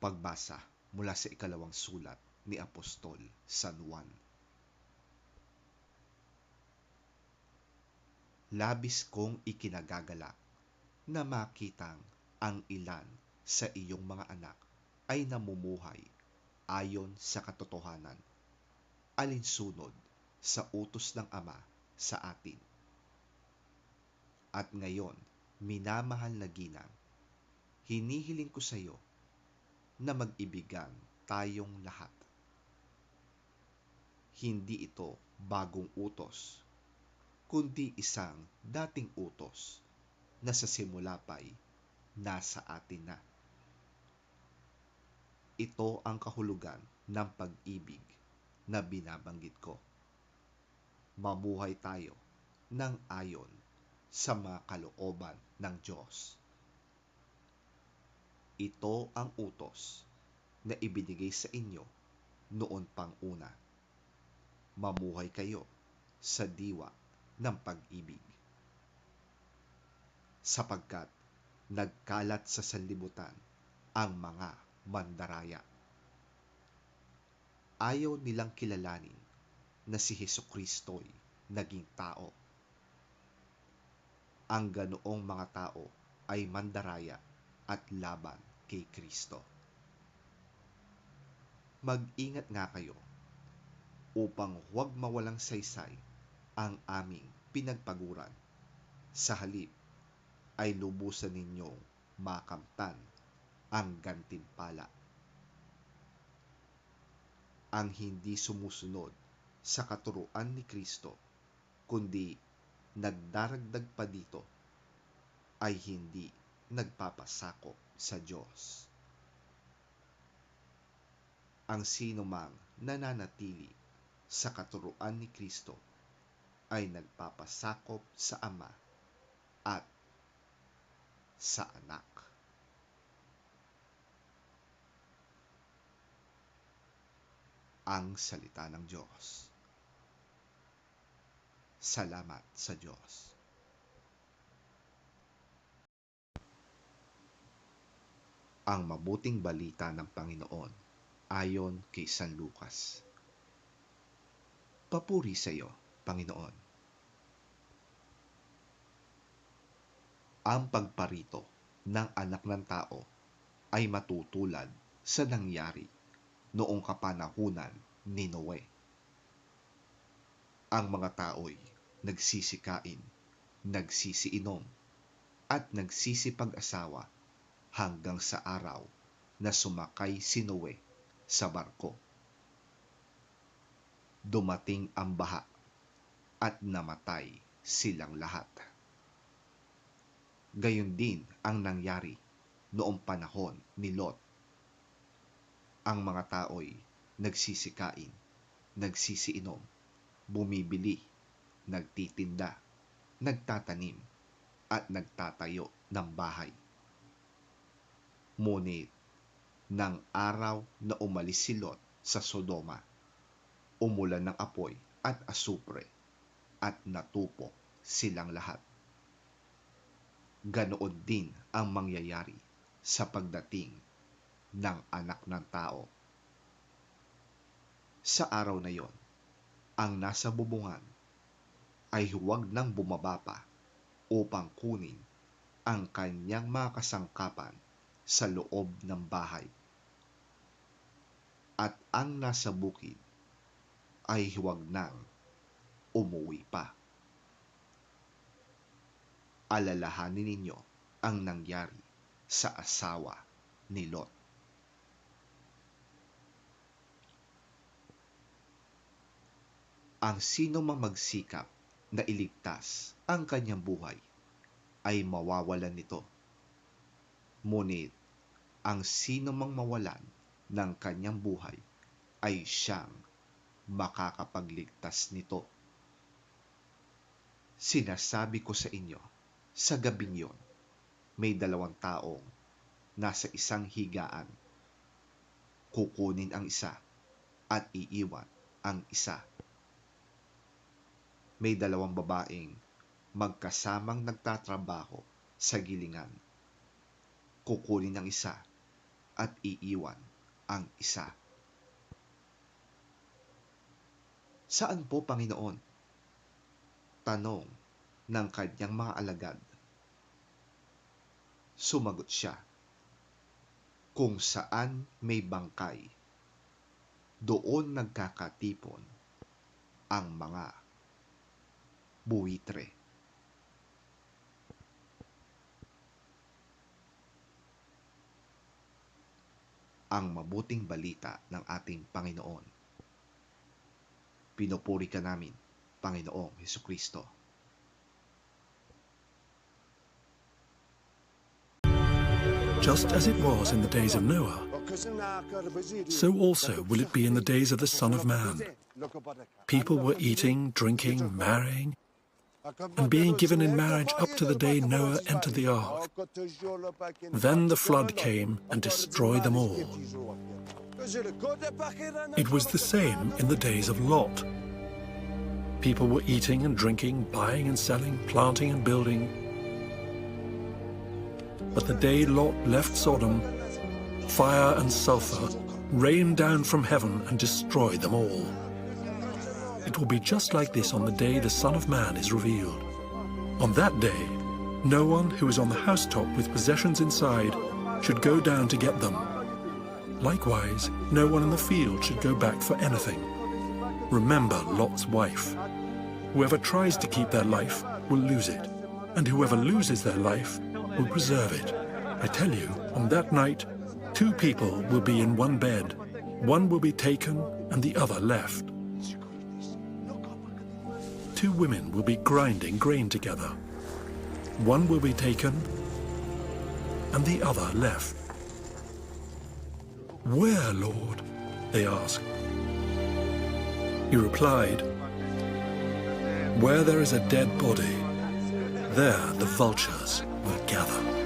Pagbasa mula sa ikalawang sulat ni Apostol San Juan. Labis kong ikinagagalak na makitang ang ilan sa iyong mga anak ay namumuhay ayon sa katotohanan, alinsunod sa utos ng Ama sa atin. At ngayon, minamahal na ginang, hinihiling ko sa iyo na mag-ibigan tayong lahat. Hindi ito bagong utos, kundi isang dating utos na sa simula pa'y nasa atin na. Ito ang kahulugan ng pag-ibig na binabanggit ko. Mamuhay tayo ng ayon sa mga kalooban ng Diyos. Ito ang utos na ibinigay sa inyo noon pang una. Mamuhay kayo sa diwa ng pag-ibig. Sapagkat nagkalat sa sanlibutan ang mga mandaraya. Ayaw nilang kilalanin na si Hesukristo'y naging tao. Ang ganoong mga tao ay mandaraya at laban kay Kristo. Mag-ingat nga kayo upang huwag mawalang saysay ang aming pinagpaguran. Sa halip ay lubusan ninyong makamtan ang gantimpala. Ang hindi sumusunod sa katuruan ni Kristo, kundi nagdaragdag pa dito, ay hindi nagpapasakop sa Diyos. Ang sinumang nananatili sa katuruan ni Kristo ay nagpapasakop sa Ama at sa Anak. Ang salita ng Diyos. Salamat sa Diyos. Ang mabuting balita ng Panginoon ayon kay San Lucas. Papuri sa iyo, Panginoon. Ang pagparito ng anak ng tao ay matutulad sa nangyari noong kapanahunan ni Noe. Ang mga tao'y nagsisikain, nagsisiinom, at nagsisipag-asawa hanggang sa araw na sumakay si Noe sa barko. Dumating ang baha at namatay silang lahat. Gayon din ang nangyari noong panahon ni Lot. Ang mga tao'y nagsisikain, nagsisiinom, bumibili, nagtitinda, nagtatanim, at nagtatayo ng bahay. Ngunit, nang araw na umalis si Lot sa Sodoma, umulan ng apoy at asupre at natupok silang lahat. Ganoon din ang mangyayari sa pagdating ng anak ng tao. Sa araw na yon, ang nasa bubungan ay huwag nang bumaba pa upang kunin ang kanyang mga kasangkapan sa loob ng bahay. At ang nasa bukid ay huwag nang umuwi pa. Alalahanin ninyo ang nangyari sa asawa ni Lot. Ang sino mang magsikap na iligtas ang kanyang buhay ay mawawalan nito. Ngunit ang sino mang mawalan ng kanyang buhay ay siyang makakapagligtas nito. Sinasabi ko sa inyo, sa gabing yon, may 2 taong nasa isang higaan. Kukunin ang isa at iiwan ang isa. May 2 babaeng magkasamang nagtatrabaho sa gilingan. Kukunin ang isa at iiwan ang isa. Saan po, Panginoon? Tanong ng kanyang mga alagad. Sumagot siya, kung saan may bangkay, doon nagkakatipon ang mga buwitre. Ang mabuting balita ng ating Panginoon. Pinupuri ka namin, Panginoong Hesukristo. Just as it was in the days of Noah, so also will it be in the days of the Son of Man. People were eating, drinking, marrying, and being given in marriage up to the day Noah entered the ark. Then the flood came and destroyed them all. It was the same in the days of Lot. People were eating and drinking, buying and selling, planting and building. But the day Lot left Sodom, fire and sulfur rained down from heaven and destroyed them all. It will be just like this on the day the Son of Man is revealed. On that day, no one who is on the housetop with possessions inside should go down to get them. Likewise, no one in the field should go back for anything. Remember Lot's wife. Whoever tries to keep their life will lose it, and whoever loses their life will preserve it. I tell you, on that night, two people will be in one bed. One will be taken and the other left. Two women will be grinding grain together. One will be taken and the other left. Where, Lord? They asked. He replied, where there is a dead body, there the vultures will gather.